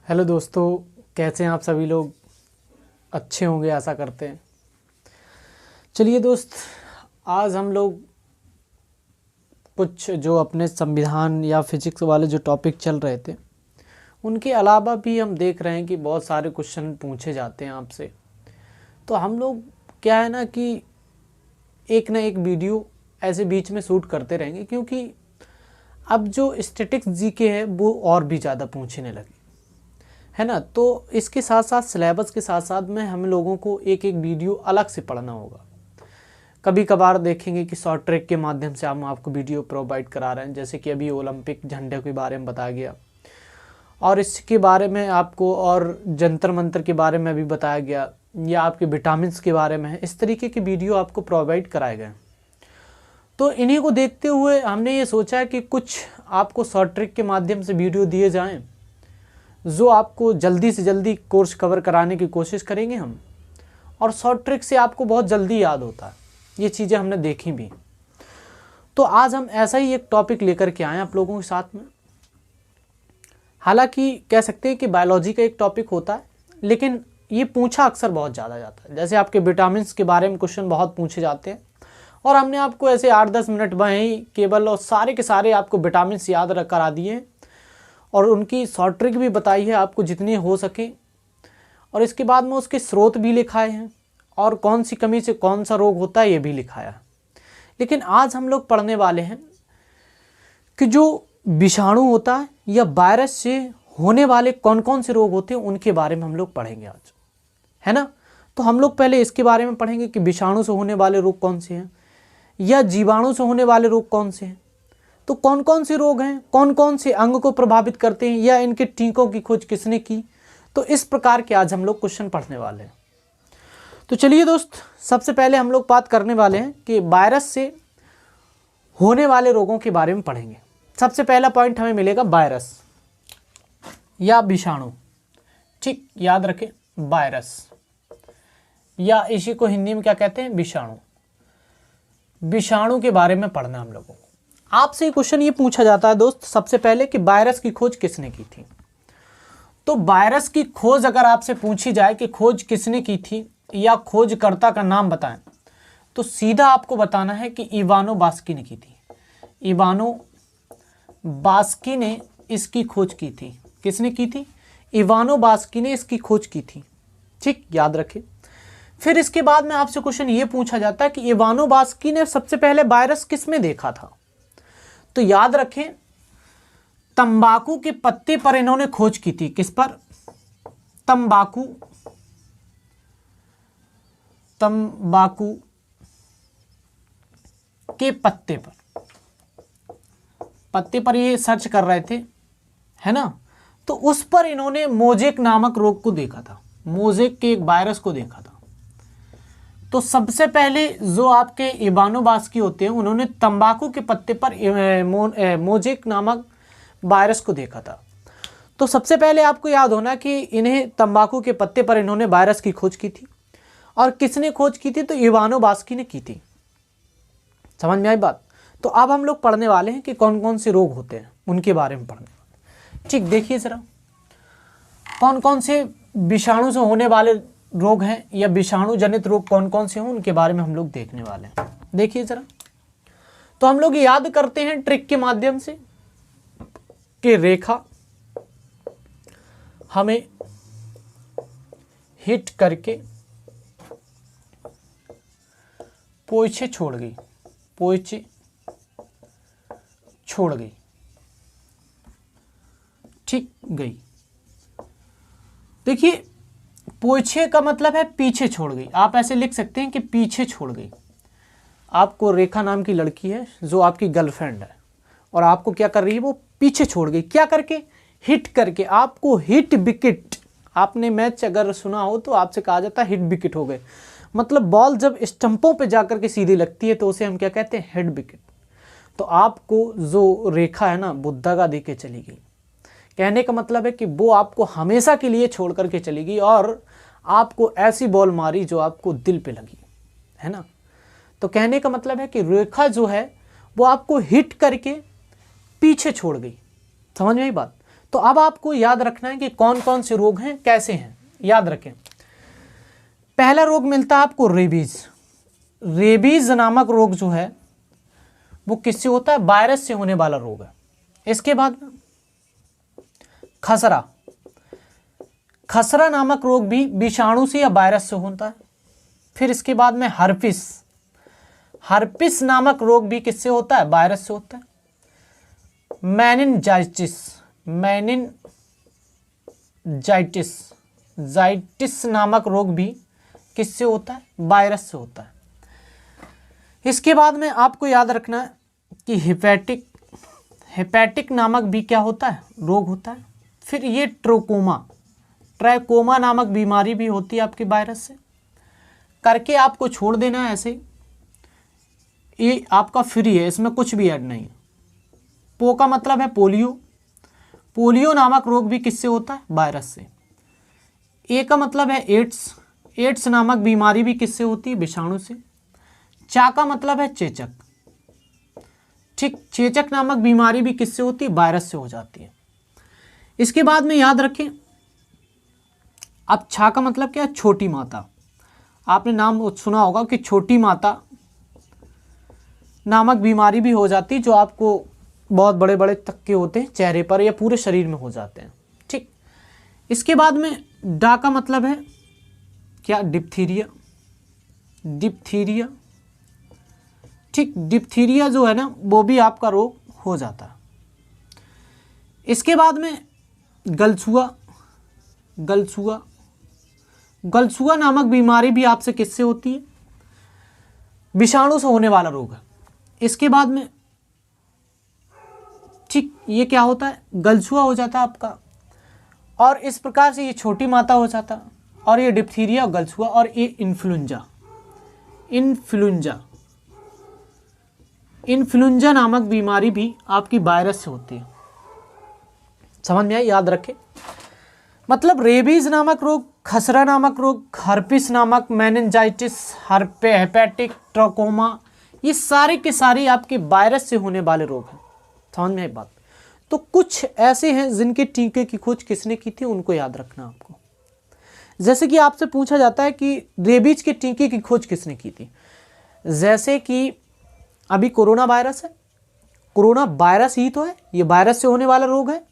Hello दोस्तों, कैसे हैं आप सभी लोग। अच्छे होंगे आशा करते हैं। चलिए दोस्त, आज हम लोग कुछ जो अपने संविधान या फिजिक्स वाले जो टॉपिक चल रहे थे उनके अलावा भी हम देख रहे हैं कि बहुत सारे क्वेश्चन पूछे जाते हैं आपसे। तो हम लोग क्या है ना कि एक ना एक वीडियो ऐसे बीच में शूट करते रहेंगे, क्योंकि अब जो स्टैटिक्स जीके है वो और भी ज़्यादा पूछने लगे, है ना। तो इसके साथ साथ सिलेबस के साथ साथ में हम लोगों को एक एक वीडियो अलग से पढ़ना होगा। कभी कभार देखेंगे कि शॉर्ट ट्रैक के माध्यम से हम आपको वीडियो प्रोवाइड करा रहे हैं, जैसे कि अभी ओलंपिक झंडे के बारे में बताया गया और इसके बारे में आपको, और जंतर मंतर के बारे में भी बताया गया, या आपके विटामिन के बारे में है। इस तरीके की वीडियो आपको प्रोवाइड कराए गए। तो इन्हीं को देखते हुए हमने ये सोचा कि कुछ आपको शॉर्ट ट्रिक के माध्यम से वीडियो दिए जाएं, जो आपको जल्दी से जल्दी कोर्स कवर कराने की कोशिश करेंगे हम। और शॉर्ट ट्रिक से आपको बहुत जल्दी याद होता है, ये चीज़ें हमने देखी भी। तो आज हम ऐसा ही एक टॉपिक लेकर के आए आप लोगों के साथ में। हालांकि कह सकते हैं कि बायोलॉजी का एक टॉपिक होता है, लेकिन ये पूछा अक्सर बहुत ज़्यादा जाता है। जैसे आपके विटामिन के बारे में क्वेश्चन बहुत पूछे जाते हैं, और हमने आपको ऐसे 8-10 मिनट में ही केवल और सारे के सारे आपको विटामिन याद करा दिए हैं, और उनकी शॉर्ट ट्रिक भी बताई है आपको जितनी हो सके। और इसके बाद में उसके स्रोत भी लिखाए हैं, और कौन सी कमी से कौन सा रोग होता है ये भी लिखाया है। लेकिन आज हम लोग पढ़ने वाले हैं कि जो विषाणु होता है या वायरस से होने वाले कौन कौन से रोग होते हैं उनके बारे में हम लोग पढ़ेंगे आज, है ना। तो हम लोग पहले इसके बारे में पढ़ेंगे कि विषाणु से होने वाले रोग कौन से हैं, या जीवाणु से होने वाले रोग कौन से हैं। तो कौन कौन से रोग हैं, कौन कौन से अंग को प्रभावित करते हैं, या इनके टीकों की खोज किसने की। तो इस प्रकार के आज हम लोग क्वेश्चन पढ़ने वाले हैं। तो चलिए दोस्त, सबसे पहले हम लोग बात करने वाले हैं कि वायरस से होने वाले रोगों के बारे में पढ़ेंगे। सबसे पहला पॉइंट हमें मिलेगा वायरस या विषाणु। ठीक, याद रखें, वायरस, या इसी को हिंदी में क्या कहते हैं, विषाणु। विषाणु के बारे में पढ़ना हम लोगों को। आपसे क्वेश्चन ये पूछा जाता है दोस्त सबसे पहले कि वायरस की खोज किसने की थी। तो वायरस की खोज अगर आपसे पूछी जाए कि खोज किसने की थी या खोजकर्ता का नाम बताएं, तो सीधा आपको बताना है कि इवानो बास्की ने की थी। इवानो बास्की ने इसकी खोज की थी। किसने की थी? इवानो बास्की ने इसकी खोज की थी। ठीक, याद रखें। फिर इसके बाद में आपसे क्वेश्चन ये पूछा जाता है कि इवानो बास्की ने सबसे पहले वायरस किस में देखा था। तो याद रखें, तंबाकू के पत्ते पर इन्होंने खोज की थी। किस पर? तंबाकू के पत्ते पर। पत्ते पर ये सर्च कर रहे थे, है ना। तो उस पर इन्होंने मोजेक नामक रोग को देखा था, मोजेक के एक वायरस को देखा था। तो सबसे पहले जो आपके इवानो बास्की होते हैं उन्होंने तंबाकू के पत्ते पर मोजेक नामक वायरस को देखा था। तो सबसे पहले आपको याद होना कि इन्हें तंबाकू के पत्ते पर इन्होंने वायरस की खोज की थी। और किसने खोज की थी? तो इवानो बास्की ने की थी। समझ में आई बात। तो अब हम लोग पढ़ने वाले हैं कि कौन कौन से रोग होते हैं, उनके बारे में पढ़ने वाले। ठीक, देखिए जरा, कौन कौन से विषाणु से होने वाले रोग हैं या विषाणु जनित रोग कौन कौन से हों, उनके बारे में हम लोग देखने वाले हैं। देखिए जरा, तो हम लोग याद करते हैं ट्रिक के माध्यम से कि रेखा हमें हिट करके पोइछे छोड़ गई, पोइछे छोड़ गई, ठीक गई। देखिए, पोइछे का मतलब है पीछे छोड़ गई। आप ऐसे लिख सकते हैं कि पीछे छोड़ गई। आपको रेखा नाम की लड़की है जो आपकी गर्लफ्रेंड है, और आपको क्या कर रही है, वो पीछे छोड़ गई। क्या करके? हिट करके। आपको हिट विकेट, आपने मैच अगर सुना हो तो आपसे कहा जाता है हिट विकेट हो गए। मतलब बॉल जब स्टंपों पे जाकर के सीधी लगती है तो उसे हम क्या कहते हैं, हेड विकेट। तो आपको जो रेखा है ना, वो दगा दे के चली गई। कहने का मतलब है कि वो आपको हमेशा के लिए छोड़ करके चली गई, और आपको ऐसी बॉल मारी जो आपको दिल पे लगी, है ना। तो कहने का मतलब है कि रेखा जो है वो आपको हिट करके पीछे छोड़ गई। समझ में आई बात। तो अब आपको याद रखना है कि कौन कौन से रोग हैं, कैसे हैं, याद रखें। पहला रोग मिलता है आपको रेबीज। रेबीज नामक रोग जो है वो किससे होता है? वायरस से होने वाला रोग है। इसके बाद खसरा। खसरा नामक रोग भी विषाणु से या वायरस से होता है। फिर इसके बाद में हर्पिस। हर्पिस नामक रोग भी किससे होता है? वायरस से होता है। मेनिनजाइटिस। मेनिनजाइटिस जाइटिस नामक रोग भी किससे होता है? वायरस से होता है। इसके बाद में आपको याद रखना है कि हेपेटिक नामक भी क्या होता है? रोग होता है। फिर ये ट्रैकोमा नामक बीमारी भी होती है आपके वायरस से। करके आपको छोड़ देना है ऐसे ही, ये आपका फ्री है, इसमें कुछ भी ऐड नहीं है। पो का मतलब है पोलियो। पोलियो नामक रोग भी किससे होता है? वायरस से। ए का मतलब है एड्स। एड्स नामक बीमारी भी किससे होती है? विषाणु से। चा का मतलब है चेचक। ठीक, चेचक नामक बीमारी भी किससे होती है? वायरस से हो जाती है। इसके बाद में याद रखें, अब छा का मतलब क्या है? छोटी माता। आपने नाम सुना होगा कि छोटी माता नामक बीमारी भी हो जाती है, जो आपको बहुत बड़े बड़े तक्के होते हैं चेहरे पर या पूरे शरीर में हो जाते हैं। ठीक, इसके बाद में डा का मतलब है क्या? डिप्थीरिया। डिप्थीरिया, ठीक, डिप्थीरिया जो है ना वो भी आपका रोग हो जाता है। इसके बाद में गलछुआ। गलछुआ, गलछुआ नामक बीमारी भी आपसे किससे होती है? विषाणु से होने वाला रोग है। इसके बाद में ठीक, ये क्या होता है? गलछुआ हो जाता है आपका। और इस प्रकार से ये छोटी माता हो जाता है, और ये डिप्थीरिया और गलछुआ, और ये इन्फ्लुएंजा। इन्फ्लुएंजा नामक बीमारी भी आपकी वायरस से होती है। समझ में आई? याद रखें, मतलब रेबीज नामक रोग, खसरा नामक रोग, हर्पिस नामक, मेनिनजाइटिस, हेपेटिक, ट्रकोमा, ये सारे के सारे आपके वायरस से होने वाले रोग हैं। समझ में आई बात? तो कुछ ऐसे हैं जिनके टीके की खोज किसने की थी, उनको याद रखना आपको। जैसे कि आपसे पूछा जाता है कि रेबीज के टीके की खोज किसने की थी। जैसे कि अभी कोरोना वायरस है, कोरोना वायरस ही तो है, ये वायरस से होने वाला रोग है।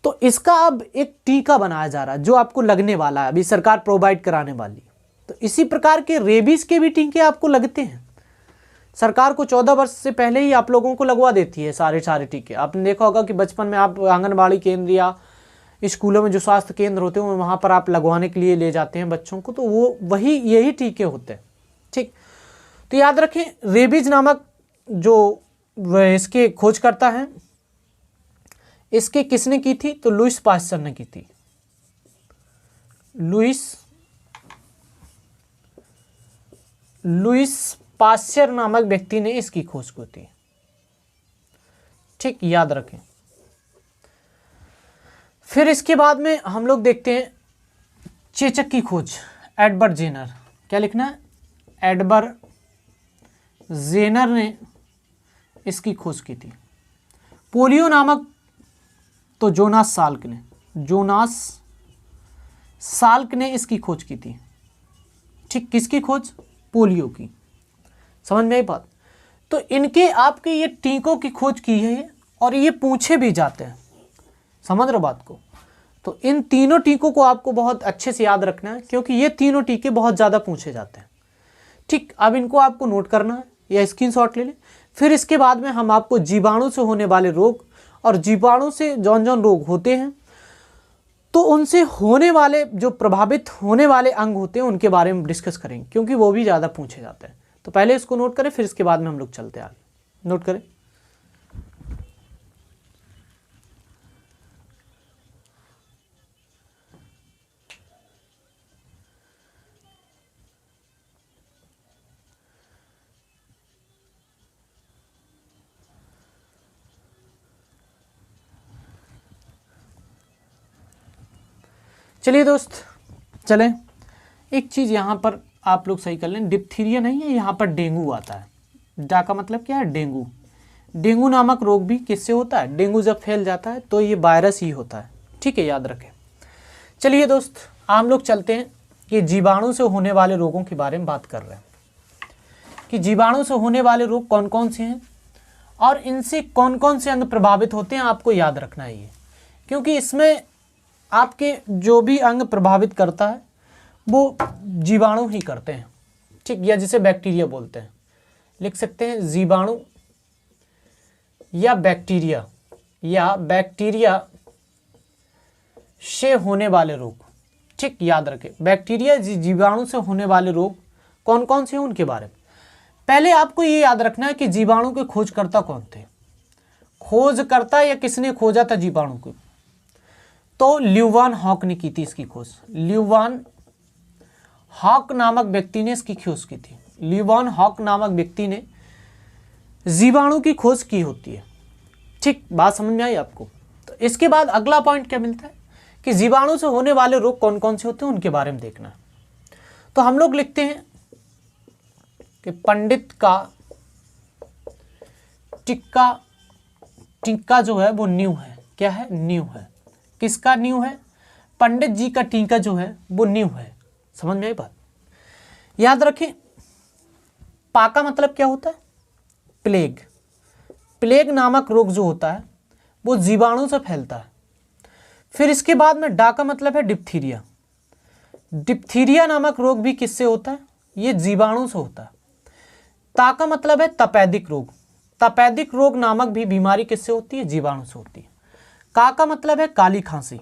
तो इसका अब एक टीका बनाया जा रहा है जो आपको लगने वाला है, अभी सरकार प्रोवाइड कराने वाली है। तो इसी प्रकार के रेबीज के भी टीके आपको लगते हैं। सरकार को 14 वर्ष से पहले ही आप लोगों को लगवा देती है सारे टीके। आपने देखा होगा कि बचपन में आप आंगनबाड़ी केंद्र या स्कूलों में जो स्वास्थ्य केंद्र होते हैं वहाँ पर आप लगवाने के लिए ले जाते हैं बच्चों को, तो वो यही टीके होते हैं। ठीक, तो याद रखें, रेबीज नामक जो इसके खोज करता है, इसके किसने की थी? तो लुईस पास्चर ने की थी। लुईस पास्चर नामक व्यक्ति ने इसकी खोज की थी। ठीक, याद रखें। फिर इसके बाद में हम लोग देखते हैं चेचक की खोज, एडवर्ड जेनर। क्या लिखना है? एडवर्ड जेनर ने इसकी खोज की थी। पोलियो नामक तो जोनास साल्क ने इसकी खोज की थी। ठीक, किसकी खोज? पोलियो की। समझ में आई बात? तो इनके आपके ये टीकों की खोज की है और ये पूछे भी जाते हैं। समझ रहे हो बात को? तो इन तीनों टीकों को आपको बहुत अच्छे से याद रखना है, क्योंकि ये तीनों टीके बहुत ज़्यादा पूछे जाते हैं। ठीक, अब इनको आपको नोट करना है या स्क्रीनशॉट ले लें। फिर इसके बाद में हम आपको जीवाणु से होने वाले रोग और जीवाणु से जौन जौन रोग होते हैं तो उनसे होने वाले जो प्रभावित होने वाले अंग होते हैं उनके बारे में डिस्कस करेंगे, क्योंकि वो भी ज़्यादा पूछे जाते हैं। तो पहले इसको नोट करें, फिर इसके बाद में हम लोग चलते हैं आगे। नोट करें। चलिए दोस्त, चलें। एक चीज़ यहाँ पर आप लोग सही कर लें, डिप्थीरिया नहीं है, यहाँ पर डेंगू आता है। डा का मतलब क्या है? डेंगू। डेंगू नामक रोग भी किससे होता है? डेंगू जब फैल जाता है तो ये वायरस ही होता है। ठीक है, याद रखें। चलिए दोस्त, हम लोग चलते हैं कि जीवाणु से होने वाले रोगों के बारे में बात कर रहे हैं कि जीवाणु से होने वाले रोग कौन कौन से हैं और इनसे कौन कौन से अंग प्रभावित होते हैं, आपको याद रखना है ये, क्योंकि इसमें आपके जो भी अंग प्रभावित करता है वो जीवाणु ही करते हैं। ठीक, या जिसे बैक्टीरिया बोलते हैं, लिख सकते हैं जीवाणु या बैक्टीरिया से होने वाले रोग। ठीक, याद रखें, बैक्टीरिया जीवाणु से होने वाले रोग कौन कौन से हैं उनके बारे में। पहले आपको ये याद रखना है कि जीवाणु के खोजकर्ता कौन थे। खोजकर्ता या किसने खोजा था जीवाणु को? तो ल्यूवान हॉक ने की थी इसकी खोज। ल्यूवान हॉक नामक व्यक्ति ने इसकी खोज की थी। ल्यूवान हॉक नामक व्यक्ति ने जीवाणु की खोज की होती है। ठीक, बात समझ में आई आपको? तो इसके बाद अगला पॉइंट क्या मिलता है कि जीवाणु से होने वाले रोग कौन कौन से होते हैं उनके बारे में देखना है। तो हम लोग लिखते हैं कि पंडित का टीका जो है वो नींव है। क्या है? नींव है। किसका नींव है? पंडित जी का टीका जो है वो नींव है। समझ में आई बात? याद रखें, पा का मतलब क्या होता है? प्लेग। प्लेग नामक रोग जो होता है वो जीवाणु से फैलता है। फिर इसके बाद में डा का मतलब है डिप्थीरिया। डिप्थीरिया नामक रोग भी किससे होता है? ये जीवाणु से होता है। ता का मतलब है तपेदिक रोग। तपेदिक रोग नामक भी बीमारी किससे होती है? जीवाणु से होती है। का का मतलब है काली खांसी।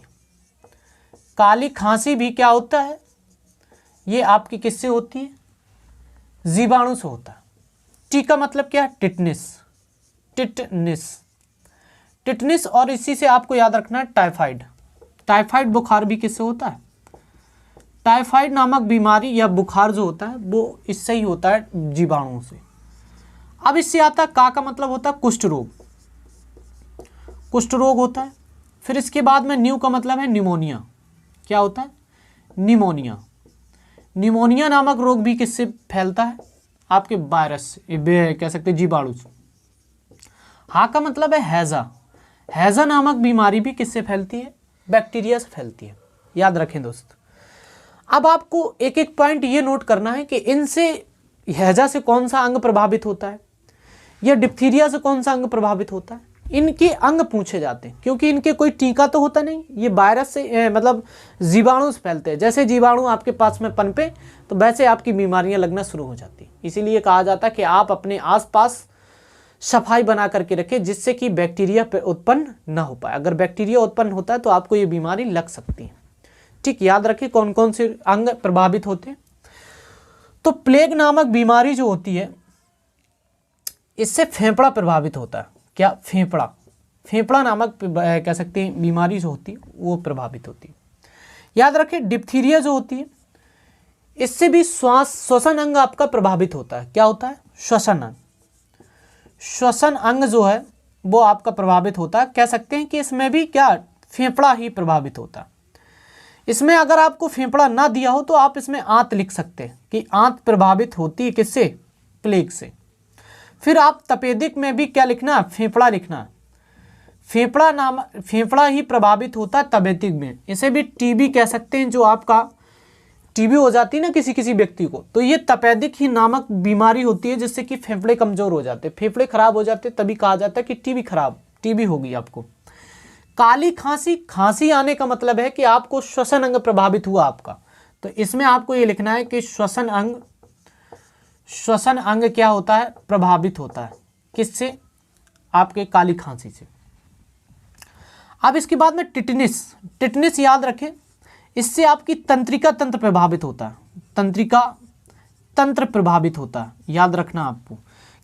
काली खांसी भी क्या होता है? ये आपकी किससे होती है? जीवाणु से होता है। टी का मतलब क्या है? टिटनिस। टिटनिस और इसी से आपको याद रखना है टाइफाइड। टाइफाइड बुखार भी किससे होता है? टाइफाइड नामक बीमारी या बुखार जो होता है वो इससे ही होता है, जीवाणुओं से। अब इससे आता है का मतलब होता है कुष्ठ रोग। कुष्ठ रोग होता है। फिर इसके बाद में न्यू का मतलब है निमोनिया। क्या होता है? निमोनिया। निमोनिया नामक रोग भी किससे फैलता है? आपके वायरस से, कह सकते हैं जीवाणु से। हा का मतलब है हैजा। हैजा नामक बीमारी भी किससे फैलती है? बैक्टीरिया से फैलती है। याद रखें दोस्त। अब आपको एक एक पॉइंट ये नोट करना है कि इनसे, हैजा से कौन सा अंग प्रभावित होता है या डिप्थीरिया से कौन सा अंग प्रभावित होता है। इनके अंग पूछे जाते हैं क्योंकि इनके कोई टीका तो होता नहीं। ये वायरस से मतलब जीवाणु से फैलते हैं। जैसे जीवाणु आपके पास में पनपे तो वैसे आपकी बीमारियां लगना शुरू हो जाती। इसीलिए कहा जाता है कि आप अपने आसपास सफाई बना करके रखें जिससे कि बैक्टीरिया उत्पन्न न हो पाए। अगर बैक्टीरिया उत्पन्न होता है तो आपको ये बीमारी लग सकती है। ठीक, याद रखें कौन कौन से अंग प्रभावित होते हैं। तो प्लेग नामक बीमारी जो होती है इससे फेफड़ा प्रभावित होता है। क्या? फेफड़ा नामक कह सकते हैं बीमारी जो होती है वो प्रभावित होती है। याद रखें डिप्थीरिया जो होती है इससे भी श्वसन अंग आपका प्रभावित होता है। क्या होता है? श्वसन अंग। श्वसन अंग जो है वो आपका प्रभावित होता है। कह सकते हैं कि इसमें भी क्या? फेफड़ा ही प्रभावित होता है। इसमें अगर आपको फेफड़ा ना दिया हो तो आप इसमें आंत लिख सकते हैं कि आंत प्रभावित होती है किससे? प्लेग से। फिर आप तपेदिक में भी क्या लिखना है? फेफड़ा लिखना है। फेफड़ा ही प्रभावित होता है तपेदिक में। इसे भी टीबी कह सकते हैं। जो आपका टीबी हो जाती है ना किसी किसी व्यक्ति को, तो ये तपेदिक ही नामक बीमारी होती है जिससे कि फेफड़े कमजोर हो जाते हैं, फेफड़े खराब हो जाते हैं, तभी कहा जाता है कि टीबी होगी आपको। काली खांसी, खांसी आने का मतलब है कि आपको श्वसन अंग प्रभावित हुआ आपका। तो इसमें आपको ये लिखना है कि श्वसन अंग क्या होता है? प्रभावित होता है। किससे? आपके काली खांसी से। अब इसके बाद में टिटनिस याद रखें, इससे आपकी तंत्रिका तंत्र प्रभावित होता है। तंत्रिका तंत्र प्रभावित होता है। याद रखना आपको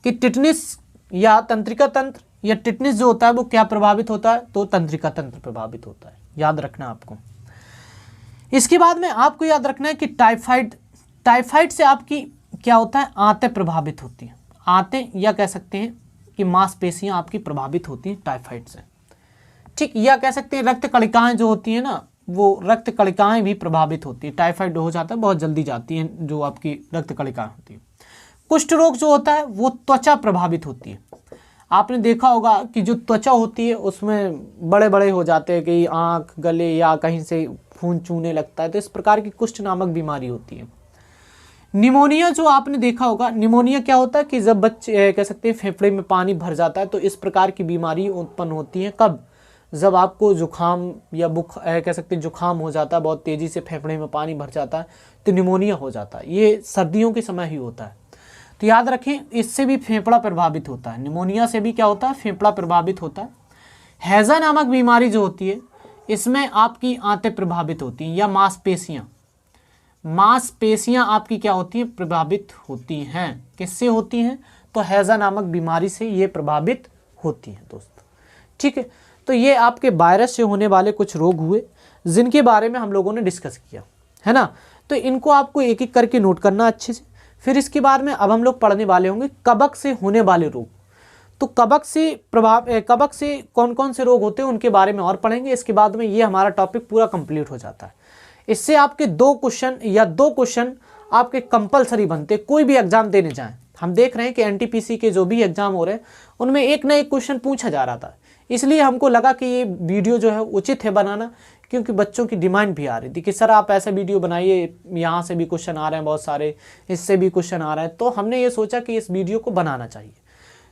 कि टिटनिस या तंत्रिका तंत्र या टिटनिस जो होता है वो क्या प्रभावित होता है? तो तंत्रिका तंत्र प्रभावित होता है। याद रखना आपको। इसके बाद में आपको याद रखना है कि टाइफाइड से आपकी क्या होता है? आंतें प्रभावित होती हैं। आंतें या कह सकते हैं कि मांसपेशियां आपकी प्रभावित होती हैं टाइफाइड से। ठीक, या कह सकते हैं रक्त कणिकाएं जो होती हैं ना, वो रक्त कणिकाएं भी प्रभावित होती है। टाइफाइड हो जाता है बहुत जल्दी जाती हैं जो आपकी रक्त कणिकाएं होती है। कुष्ठ रोग जो होता है वो त्वचा प्रभावित होती है। आपने देखा होगा कि जो त्वचा होती है उसमें बड़े बड़े हो जाते हैं, कि आँख, गले या कहीं से खून चूने लगता है, तो इस प्रकार की कुष्ठ नामक बीमारी होती है। निमोनिया जो आपने देखा होगा, निमोनिया क्या होता है कि जब बच्चे कह सकते हैं फेफड़े में पानी भर जाता है, तो इस प्रकार की बीमारी उत्पन्न होती है। कब? जब आपको जुखाम या कह सकते हैं जुखाम हो जाता है, बहुत तेज़ी से फेफड़े में पानी भर जाता है, तो निमोनिया हो जाता है। ये सर्दियों के समय ही होता है। तो याद रखें, इससे भी फेफड़ा प्रभावित होता है। निमोनिया से भी क्या होता है? फेफड़ा प्रभावित होता है। हैजा नामक बीमारी जो होती है, इसमें आपकी आंतें प्रभावित होती हैं या मांसपेशियां आपकी क्या होती हैं? प्रभावित होती हैं। किससे होती हैं? तो हैजा नामक बीमारी से ये प्रभावित होती हैं दोस्तों। ठीक है, तो ये आपके वायरस से होने वाले कुछ रोग हुए जिनके बारे में हम लोगों ने डिस्कस किया, है ना। तो इनको आपको एक एक करके नोट करना अच्छे से। फिर इसके बाद में अब हम लोग पढ़ने वाले होंगे कबक से होने वाले रोग। तो कबक से कौन कौन से रोग होते हैं उनके बारे में और पढ़ेंगे। इसके बाद में ये हमारा टॉपिक पूरा कंप्लीट हो जाता है। इससे आपके दो क्वेश्चन आपके कंपलसरी बनते, कोई भी एग्जाम देने जाएं। हम देख रहे हैं कि एनटीपीसी के जो भी एग्जाम हो रहे हैं उनमें एक ना एक क्वेश्चन पूछा जा रहा था। इसलिए हमको लगा कि ये वीडियो जो है उचित है बनाना, क्योंकि बच्चों की डिमांड भी आ रही थी कि सर आप ऐसा वीडियो बनाइए, यहाँ से भी क्वेश्चन आ रहे हैं बहुत सारे, इससे भी क्वेश्चन आ रहे हैं। तो हमने ये सोचा कि इस वीडियो को बनाना चाहिए।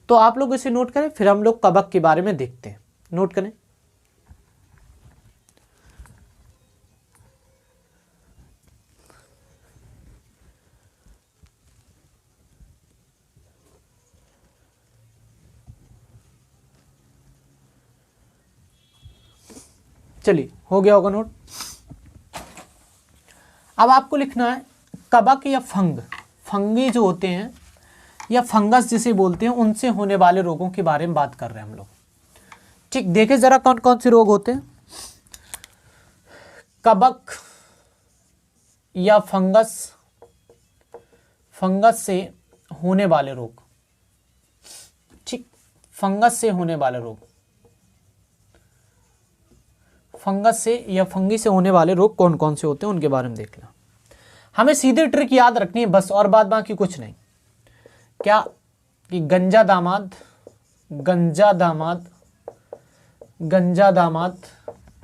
तो आप लोग इसे नोट करें, फिर हम लोग कबक के बारे में देखते हैं। नोट करें। चलिए, हो गया होगा नोट। अब आपको लिखना है कबक या फंगी जो होते हैं या फंगस जिसे बोलते हैं, उनसे होने वाले रोगों के बारे में बात कर रहे हैं हम लोग। ठीक, देखें जरा कौन कौन से रोग होते हैं। कबक या फंगस से होने वाले रोग। ठीक, फंगस से होने वाले रोग, फंगस से या फंगी से होने वाले रोग कौन कौन से होते हैं उनके बारे में देखना। हमें सीधे ट्रिक याद रखनी है बस, और बात बाकी कुछ नहीं। क्या कि गंजा दामाद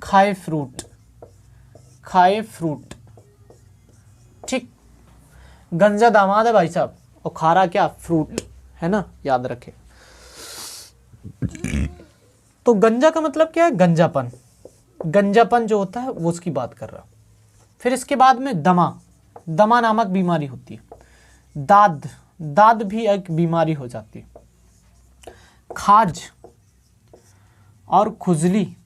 खाए फ्रूट। ठीक, गंजा दामाद है भाई साहब, और खारा क्या? फ्रूट, है ना, याद रखें। तो गंजा का मतलब क्या है? गंजापन जो होता है वो उसकी बात कर रहा। फिर इसके बाद में दमा नामक बीमारी होती है। दाद भी एक बीमारी हो जाती है। खाज और खुजली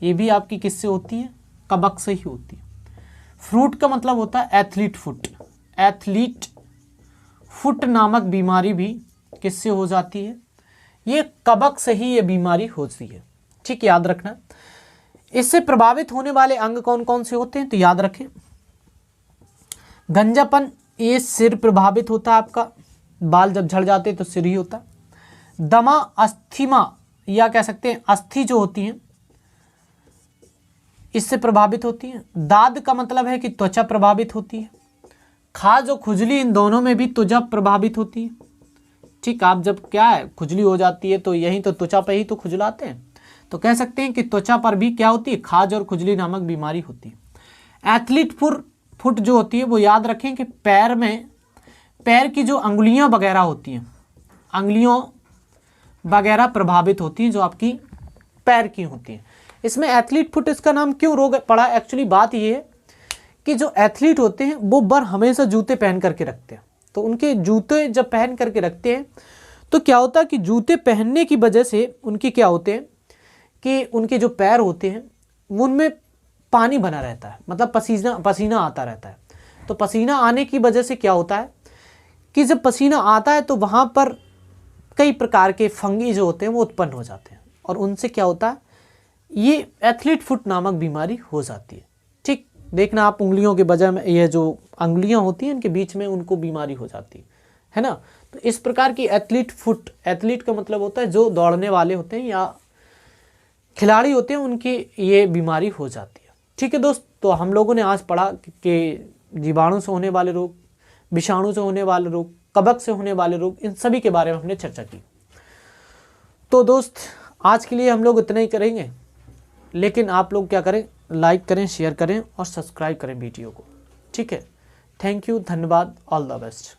ये भी आपकी किससे होती है? कबक से ही होती है। फ्रूट का मतलब होता है एथलीट फुट नामक बीमारी भी किससे हो जाती है? ये कबक से ही ये बीमारी होती है। ठीक, याद रखना। इससे प्रभावित होने वाले अंग कौन कौन से होते हैं? तो याद रखें, गंजापन ये सिर प्रभावित होता है आपका, बाल जब झड़ जाते हैं तो सिर ही होता है। दमा अस्थमा या कह सकते हैं अस्थि जो होती हैं इससे प्रभावित होती है। दाद का मतलब है कि त्वचा प्रभावित होती है। खाज और खुजली इन दोनों में भी त्वचा प्रभावित होती है। ठीक, आप जब क्या है खुजली हो जाती है तो यही तो त्वचा पे ही तो खुजलाते हैं, तो कह सकते हैं कि त्वचा पर भी क्या होती है? खाज और खुजली नामक बीमारी होती है। एथलीट फुट जो होती है वो याद रखें कि पैर की जो अंगुलियां वगैरह होती हैं, अंगुलियों वगैरह प्रभावित होती हैं जो आपकी पैर की होती हैं। इसमें एथलीट फुट इसका नाम क्यों रोग पड़ा? एक्चुअली बात ये है कि जो एथलीट होते हैं वो हमेशा जूते पहन करके रखते हैं। तो उनके जूते जब पहन करके रखते हैं तो क्या होता है कि जूते पहनने की वजह से उनकी क्या होते हैं कि उनके जो पैर होते हैं उनमें पानी बना रहता है, मतलब पसीना आता रहता है। तो पसीना आने की वजह से क्या होता है कि जब पसीना आता है तो वहाँ पर कई प्रकार के फंगी जो होते हैं वो उत्पन्न हो जाते हैं, और उनसे क्या होता है? ये एथलीट फुट नामक बीमारी हो जाती है। ठीक, देखना आप उंगलियों के वजह में ये जो अंगुलियां होती हैं इनके बीच में उनको बीमारी हो जाती है ना। तो इस प्रकार की एथलीट का मतलब होता है जो दौड़ने वाले होते हैं या खिलाड़ी होते हैं, उनकी ये बीमारी हो जाती है। ठीक है दोस्त, तो हम लोगों ने आज पढ़ा कि जीवाणु से होने वाले रोग, विषाणु से होने वाले रोग, कब्ज से होने वाले रोग, इन सभी के बारे में हमने चर्चा की। तो दोस्त आज के लिए हम लोग इतना ही करेंगे, लेकिन आप लोग क्या करें, लाइक करें, शेयर करें और सब्सक्राइब करें वीडियो को। ठीक है, थैंक यू, धन्यवाद, ऑल द बेस्ट।